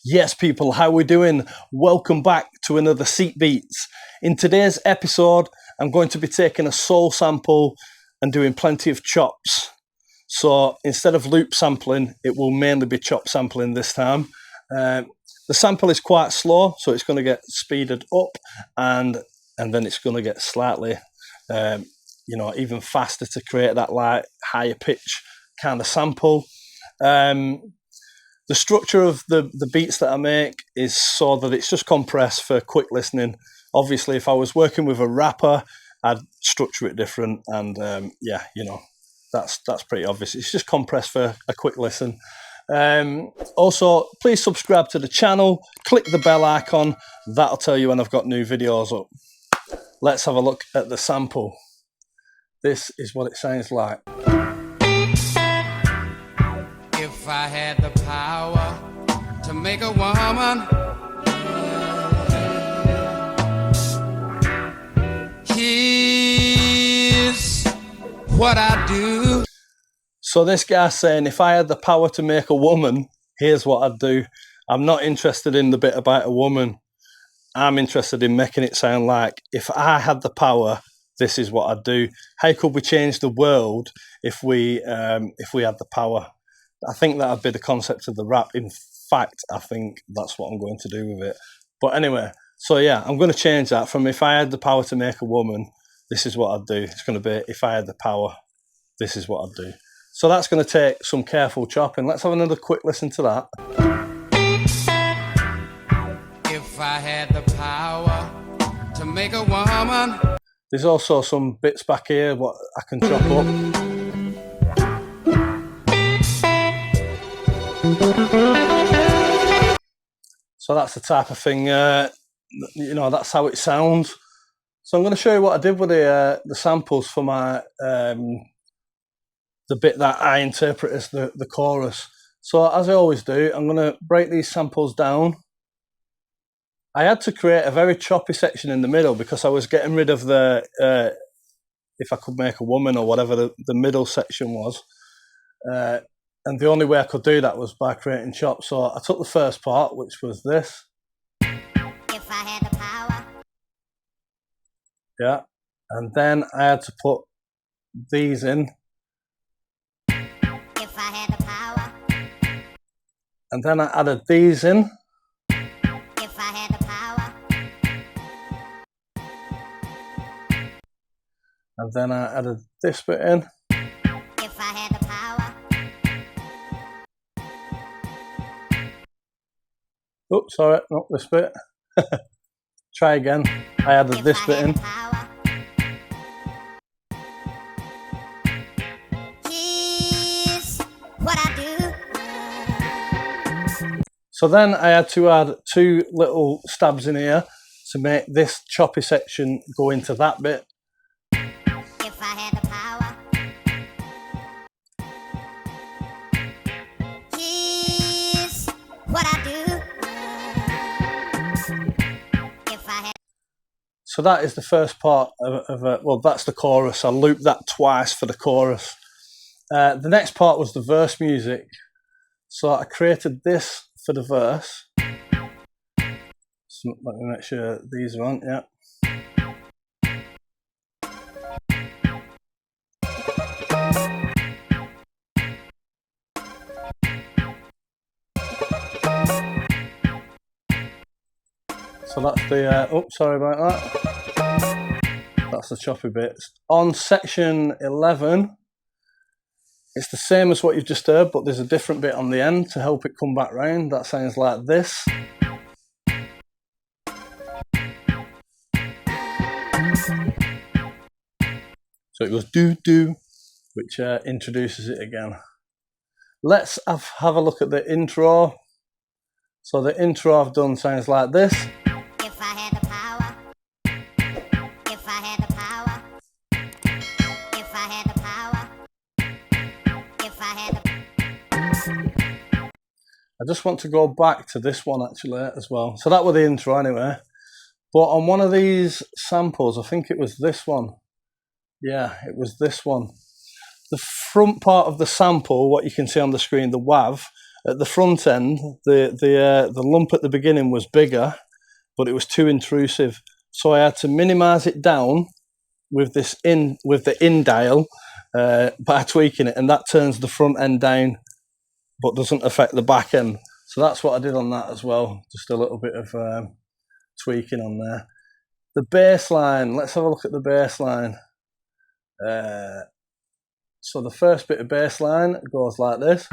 Yes, people, how we doing? Welcome back to another Seat Beats. In today's episode, I'm going to be taking a soul sample and doing plenty of chops. So instead of loop sampling, it will mainly be chop sampling this time. The sample is quite slow, so it's going to get speeded up and then it's going to get slightly, even faster to create that like higher pitch kind of sample. The structure of the beats that I make is so that it's just compressed for quick listening. Obviously, if I was working with a rapper, I'd structure it different. And that's pretty obvious. It's just compressed for a quick listen. Also, please subscribe to the channel. Click the bell icon. That'll tell you when I've got new videos up. Let's have a look at the sample. This is what it sounds like. If I had the power to make a woman, here's what I do. So this guy's saying, if I had the power to make a woman, here's what I'd do. I'm not interested in the bit about a woman. I'm interested in making it sound like, if I had the power, this is what I'd do. How could we change the world if we had the power? I think that'd be the concept of the rap. In fact, I think that's what I'm going to do with it. But anyway, so yeah, I'm going to change that from if I had the power to make a woman, this is what I'd do. It's going to be if I had the power, this is what I'd do. So that's going to take some careful chopping. Let's have another quick listen to that. If I had the power to make a woman. There's also some bits back here what I can chop up. So that's the type of thing, that's how it sounds. So I'm going to show you what I did with the samples for my the bit that I interpret as the chorus. So as I always do, I'm going to break these samples down. I had to create a very choppy section in the middle because I was getting rid of the if I could make a woman or whatever the middle section was. And the only way I could do that was by creating chops. So I took the first part, which was this. If I had the power. Yeah. And then I had to put these in. If I had the power. And then I added these in. If I had the power. And then I added this bit in. If I had the power. Oops, sorry, not this bit. Try again. I added this bit in. Here's what I do. So then I had to add two little stabs in here to make this choppy section go into that bit. If I had the power. Here's what I do. So that is the first part well, that's the chorus. I looped that twice for the chorus. The next part was the verse music. So I created this for the verse. So let me make sure these are on, yeah. So that's the, sorry about that. That's the choppy bits. On section 11, it's the same as what you've just heard, but there's a different bit on the end to help it come back round. That sounds like this. So it goes do-do, which introduces it again. Let's have a look at the intro. So the intro I've done sounds like this. If I had the power. If I had the power. If I had the power. If I had the. I just want to go back to this one actually as well. So that was the intro anyway. But on one of these samples, I think it was this one. Yeah, it was this one. The front part of the sample, what you can see on the screen, the WAV, at the front end, the lump at the beginning was bigger, but it was too intrusive. So I had to minimize it down with the in dial by tweaking it, and that turns the front end down, but doesn't affect the back end. So that's what I did on that as well. Just a little bit of tweaking on there. The bass line. Let's have a look at the bass line. So the first bit of bass line goes like this.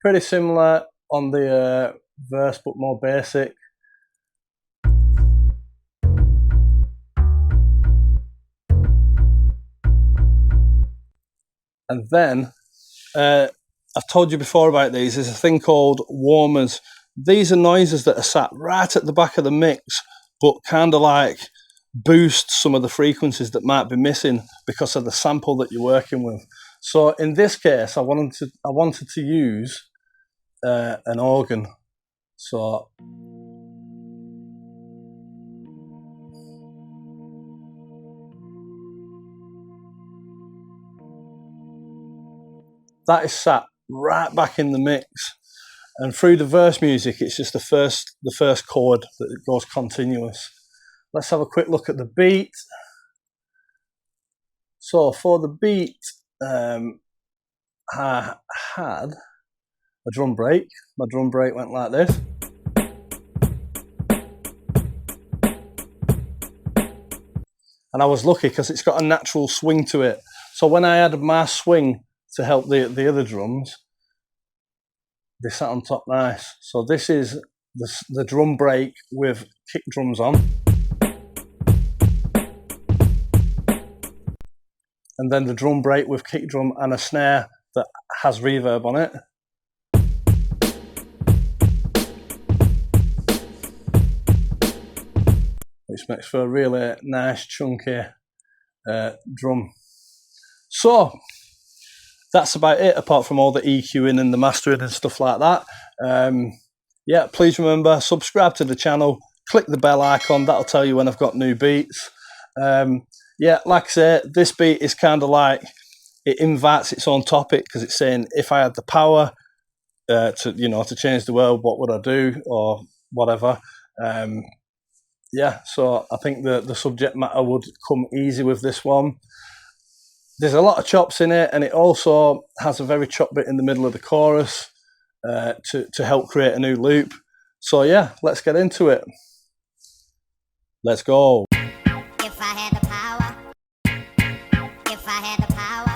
Pretty similar on the verse, but more basic. And then, I've told you before about these, there's a thing called warmers. These are noises that are sat right at the back of the mix, but kind of like boost some of the frequencies that might be missing because of the sample that you're working with. So in this case, I wanted to use an organ. So that is sat right back in the mix, and through the verse music, it's just the first chord that goes continuous. Let's have a quick look at the beat. So for the beat, I had a drum break. My drum break went like this. And I was lucky because it's got a natural swing to it. So when I added my swing to help the other drums, they sat on top nice. So this is the drum break with kick drums on. And then the drum break with kick drum and a snare that has reverb on it. Which makes for a really nice chunky drum. So that's about it, apart from all the EQing and the mastering and stuff like that. Yeah, please remember, subscribe to the channel, click the bell icon, that'll tell you when I've got new beats. Yeah, like I say, this beat is kind of like, it invites its own topic, because it's saying, if I had the power to change the world, what would I do, or whatever. Yeah, so I think the subject matter would come easy with this one. There's a lot of chops in it, and it also has a very chop bit in the middle of the chorus to help create a new loop. So yeah, let's get into it. Let's go. If I had the power, if I had the power.